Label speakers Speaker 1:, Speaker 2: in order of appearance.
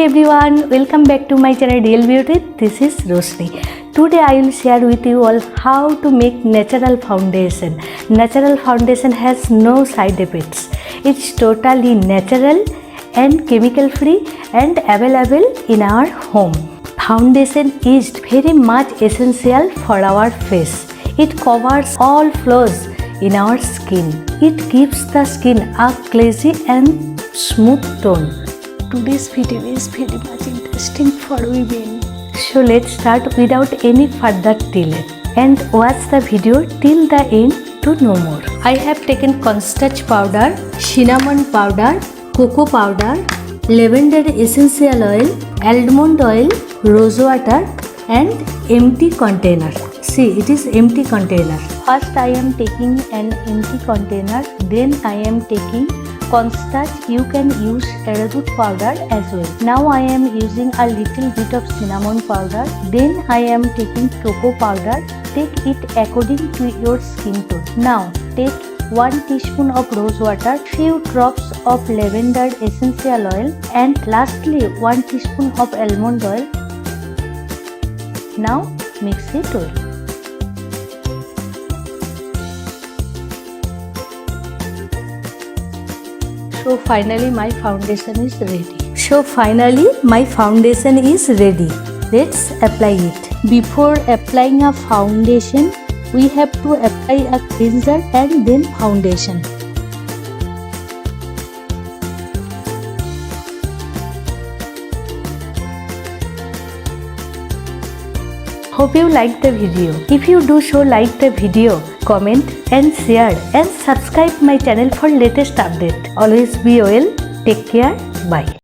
Speaker 1: everyone, welcome back to my channel Real Beauty. This is Roshni. Today I will share with you all how to make natural foundation. Natural foundation has no side effects. It's totally natural and chemical free and available in our home. Foundation is very much essential for our face. It covers all flaws in our skin. It gives the skin a glassy and smooth tone.
Speaker 2: Today's video is very much interesting for women.
Speaker 1: So let's start without any further delay and watch the video till the end to know more. I have taken cornstarch powder, cinnamon powder, cocoa powder, lavender essential oil, almond oil, rose water and empty container. See, it is empty container. First I am taking an empty container, then I am taking cornstarch. You can use arrowroot powder as well. Now I am using a little bit of cinnamon powder. Then I am taking cocoa powder. Take it according to your skin tone. Now take 1 teaspoon of rose water, few drops of lavender essential oil and lastly 1 teaspoon of almond oil. Now mix it well. So finally my foundation is ready. Let's apply it. Before applying a foundation, we have to apply a cleanser and then foundation. Hope you liked the video. If you do so, like the video, comment and share and subscribe my channel for latest update. Always be well. Take care. Bye.